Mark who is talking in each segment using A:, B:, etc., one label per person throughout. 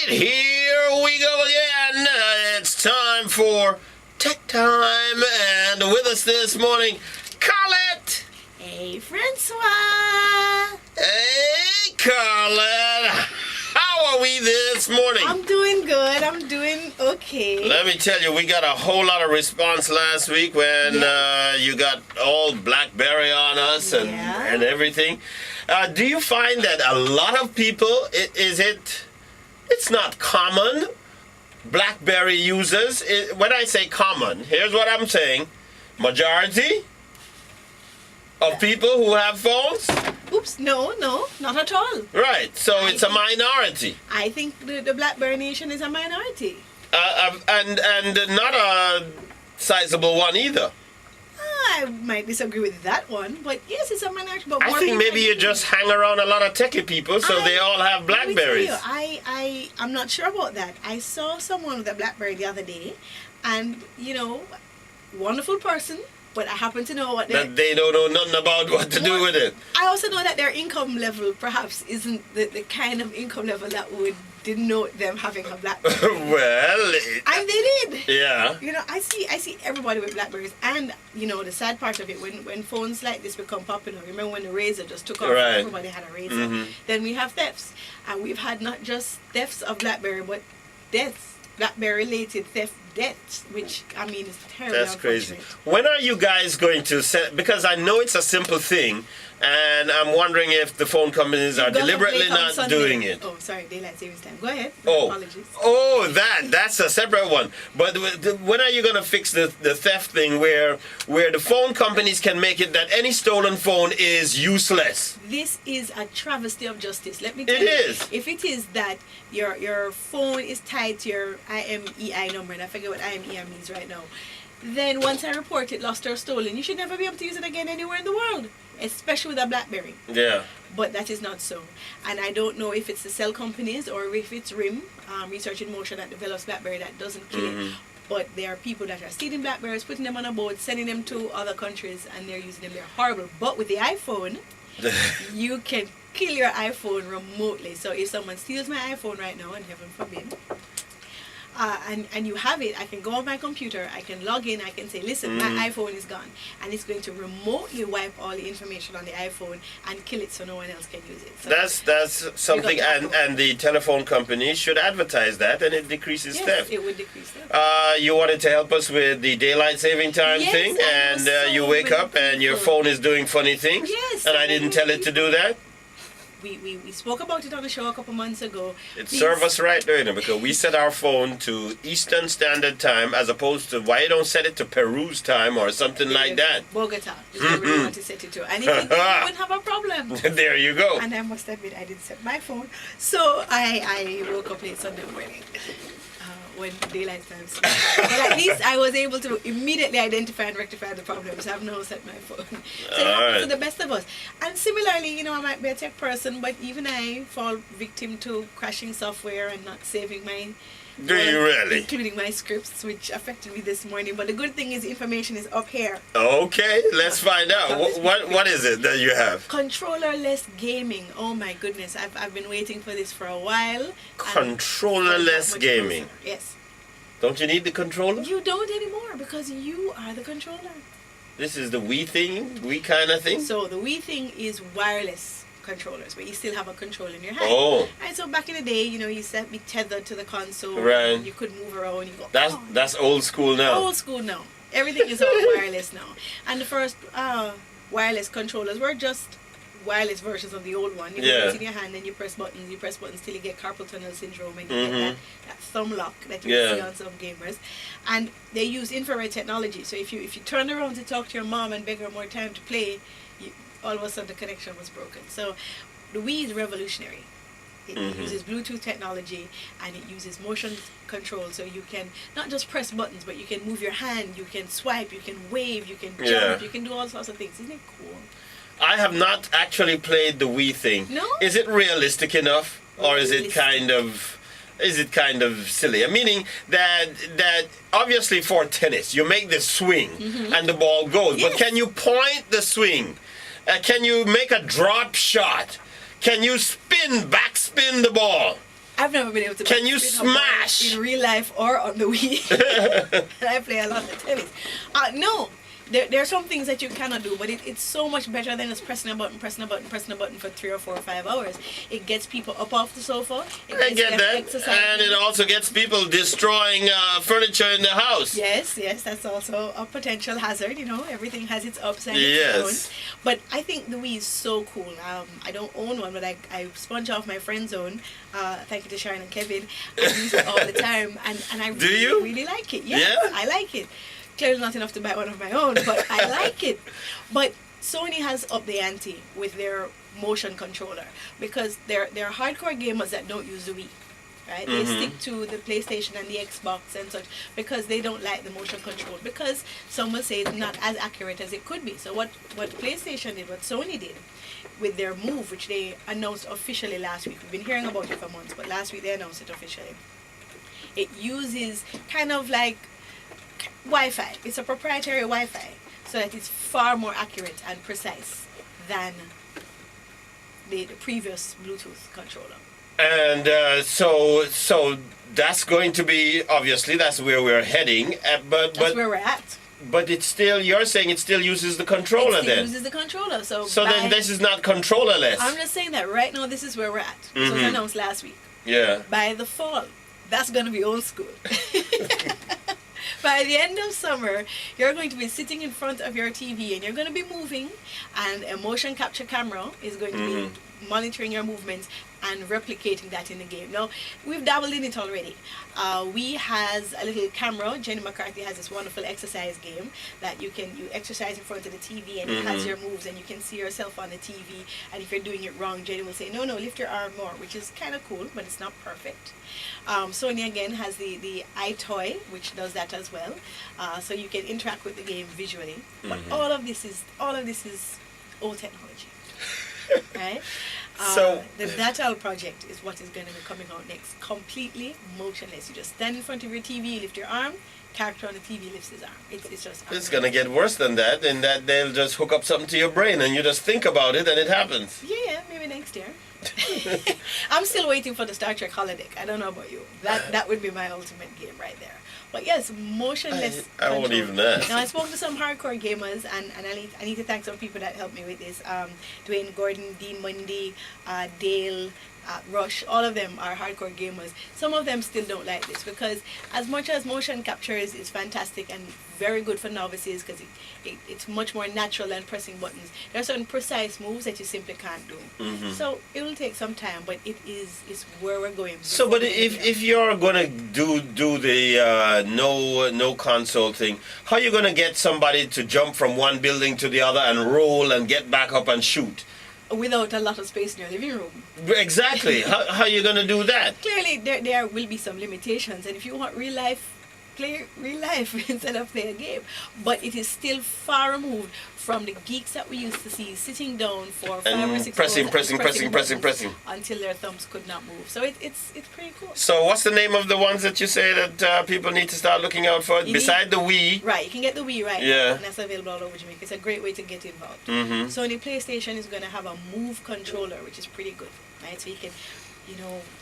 A: Here we go again. It's time for Tech Time, and with us this morning, Carlette.
B: Hey, Francois.
A: Hey, Carlette. How are we this morning?
B: I'm doing good. I'm doing okay.
A: Let me tell you, we got a whole lot of response last week when you got all BlackBerry on us and everything. Do you find that a lot of people, it's not common, BlackBerry users, when I say common, here's what I'm saying, majority of people who have phones?
B: Oops, no, not at all.
A: Right, so it's a minority.
B: I think the BlackBerry nation is a minority.
A: And not a sizable one either.
B: I might disagree with that one, but yes, it's a minority. But
A: I think maybe you just hang around a lot of techie people, so they all have BlackBerries.
B: I'm not sure about that. I saw someone with a BlackBerry the other day, and wonderful person. But I happen to know
A: that they don't know nothing about what to do with it.
B: I also know that their income level perhaps isn't the kind of income level that would denote them having a BlackBerry. And they did.
A: Yeah.
B: I see everybody with BlackBerries, and the sad part of it, when phones like this become popular. Remember when the Razor just took off? Right. Everybody had a Razor. Mm-hmm. Then we have thefts, and we've had not just thefts of BlackBerry, but deaths, BlackBerry-related deaths, which is terrible.
A: That's crazy. When are you guys going to set? Because I know it's a simple thing, and I'm wondering if the phone companies are deliberately not doing it.
B: Oh, sorry, daylight savings time. Go ahead.
A: Apologies. Oh, that's a separate one. But when are you going to fix the theft thing where the phone companies can make it that any stolen phone is useless?
B: This is a travesty of justice. Let me tell you.
A: It is.
B: If it is that your phone is tied to your IMEI number, and I forget what IMEI means right now, then once I report it lost or stolen, you should never be able to use it again anywhere in the world, especially with a BlackBerry.
A: Yeah.
B: But that is not so. And I don't know if it's the cell companies or if it's RIM, Research in Motion, that develops BlackBerry that doesn't kill it. But there are people that are stealing BlackBerries, putting them on a boat, sending them to other countries, and they're using them. They're horrible. But with the iPhone, you can kill your iPhone remotely. So if someone steals my iPhone right now, and heaven forbid, and you have it, I can go on my computer, I can log in, I can say, listen, my iPhone is gone, and it's going to remotely wipe all the information on the iPhone and kill it so no one else can use it. So
A: that's something, and the telephone companies should advertise that, and it decreases theft.
B: It would decrease theft.
A: You wanted to help us with the daylight saving time thing, and you wake up and your phone is doing funny things, and I didn't tell it to do that.
B: We spoke about it on the show a couple months ago.
A: It served us right there, because we set our phone to Eastern Standard Time as opposed to, why you don't set it to Peru's time or something like that?
B: Bogota is where we want to set it to. And if you wouldn't have a problem.
A: There you go.
B: And I must admit, I didn't set my phone. So I woke up late Sunday morning when daylight time started. But at least I was able to immediately identify and rectify the problems. I've now set my phone. So it happens to the best of us. And similarly, I might be a tech person, but even I fall victim to crashing software and not saving my...
A: Do you really?
B: Including my scripts, which affected me this morning. But the good thing is information is up here.
A: Okay, let's find out. What is it that you have?
B: Controller-less gaming. Oh my goodness, I've been waiting for this for a while.
A: Controller-less gaming?
B: Closer. Yes.
A: Don't you need the controller?
B: You don't anymore, because you are the controller.
A: This is the Wii thing? Wii kind of thing?
B: So the Wii thing is wireless controllers, but you still have a control in your hand.
A: Oh.
B: And so back in the day, you used to be tethered to the console.
A: Right.
B: You could move around. You go.
A: That's old school now.
B: Old school now. Everything is all wireless now. And the first wireless controllers were just wireless versions of the old one. You put it in your hand and you press buttons. You press buttons till you get carpal tunnel syndrome and you get that thumb lock that you see on some gamers. And they use infrared technology. So if you turn around to talk to your mom and beg her more time to play, all of a sudden the connection was broken. So the Wii is revolutionary. It uses Bluetooth technology, and it uses motion control, so you can not just press buttons, but you can move your hand, you can swipe, you can wave, you can jump, you can do all sorts of things. Isn't it cool?
A: I have not actually played the Wii thing.
B: No?
A: Is it realistic enough, or is it kind of silly? Meaning that obviously for tennis, you make the swing and the ball goes, but can you point the swing? Can you make a drop shot? Can you backspin the ball?
B: I've never been able to.
A: Can you smash
B: in real life or on the Wii? And I play a lot of tennis. No. There are some things that you cannot do, but it's so much better than just pressing a button for 3 or 4 or 5 hours. It gets people up off the sofa.
A: I get that. And it also gets people destroying furniture in the house.
B: Yes, that's also a potential hazard. Everything has its ups and its downs. But I think the Wii is so cool. I don't own one, but I sponge off my friend's own. Thank you to Sharon and Kevin. I use it all the time, and I really like it. Yes, yeah, I like it. Clearly not enough to buy one of my own, but I like it. But Sony has upped the ante with their motion controller, because they're hardcore gamers that don't use the Wii, right? They stick to the PlayStation and the Xbox and such because they don't like the motion control, because some will say it's not as accurate as it could be. So what PlayStation did, what Sony did with their Move, which they announced officially last week. We've been hearing about it for months, but last week they announced it officially. It uses kind of like Wi-Fi. It's a proprietary Wi-Fi, so that it's far more accurate and precise than the previous Bluetooth controller.
A: And so that's going to be, obviously that's where we're heading, but
B: that's where we're at.
A: But it's still, you're saying it still uses the controller
B: it still
A: then?
B: uses the controller. So
A: then this is not controllerless.
B: I'm just saying that right now this is where we're at. So it was announced last week.
A: Yeah.
B: By the fall, that's going to be old school. By the end of summer, you're going to be sitting in front of your TV and you're going to be moving, and a motion capture camera is going to be monitoring your movements and replicating that in the game. Now, we've dabbled in it already. We has a little camera. Jenny McCarthy has this wonderful exercise game that you exercise in front of the TV, and it has your moves, and you can see yourself on the TV. And if you're doing it wrong, Jenny will say, no, lift your arm more, which is kind of cool, but it's not perfect. Sony again has the iToy, which does that as well. So you can interact with the game visually. But all of this is old technology. Right?
A: So
B: the Natal Project is what is going to be coming out next. Completely motionless. You just stand in front of your TV, lift your arm, character on the TV lifts his arm. It's just...
A: It's going to get worse than that, in that they'll just hook up something to your brain and you just think about it and it happens.
B: Yeah, maybe next year. I'm still waiting for the Star Trek holodeck. I don't know about you. That would be my ultimate game right there. But yes, motionless.
A: I won't even ask.
B: Now, I spoke to some hardcore gamers, and I need to thank some people that helped me with this. Dwayne Gordon, Dean Mundy, Dale, Rush, all of them are hardcore gamers. Some of them still don't like this, because as much as motion capture is fantastic and very good for novices, because it's much more natural than pressing buttons, there are certain precise moves that you simply can't do. So it will take some time, but it's where we're going.
A: So, but if you're gonna do the no console thing, how are you gonna get somebody to jump from one building to the other and roll and get back up and shoot?
B: Without a lot of space in your living room.
A: Exactly. how are you going to do that?
B: Clearly, there will be some limitations, and if you want real life, play real life instead of play a game. But it is still far removed from the geeks that we used to see sitting down for 5 or 6
A: pressing
B: until their thumbs could not move. So it's pretty cool.
A: So what's the name of the ones that you say that people need to start looking out for? Beside the Wii.
B: Right, you can get the Wii right
A: now,
B: and that's available all over Jamaica. It's a great way to get involved. Sony PlayStation is going to have a Move controller, which is pretty good. Right, so you can,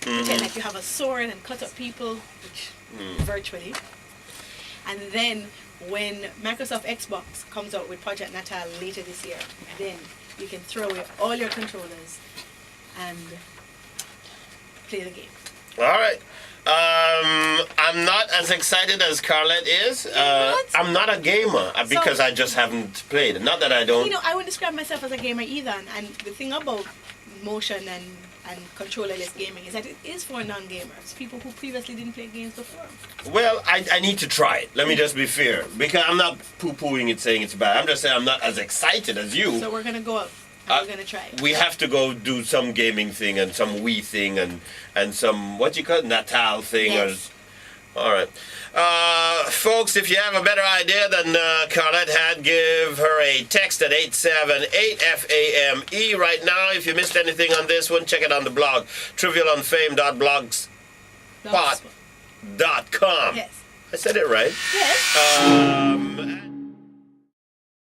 B: pretend like you have a sword and cut up people, which virtually. And then when Microsoft Xbox comes out with Project Natal later this year, then you can throw away all your controllers and play the game.
A: All right. I'm not as excited as Carlette is. I'm not a gamer because I just haven't played. Not that I don't.
B: I wouldn't describe myself as a gamer either. And the thing about motion and controllerless gaming is that it is for non-gamers, people who previously didn't play games before.
A: Well, I need to try it. Let me just be fair, because I'm not poo-pooing it saying it's bad. I'm just saying I'm not as excited as you.
B: So we're going to go out and we're going to try it.
A: We have to go do some gaming thing and some Wii thing and some, what you call it, Natal thing.
B: Yes.
A: All right. Folks, if you have a better idea than Carlette had, give her a text at 878-FAME right now. If you missed anything on this one, check it on the blog, trivialunfame.blogspot.com.
B: Yes.
A: I said it right.
B: Yes.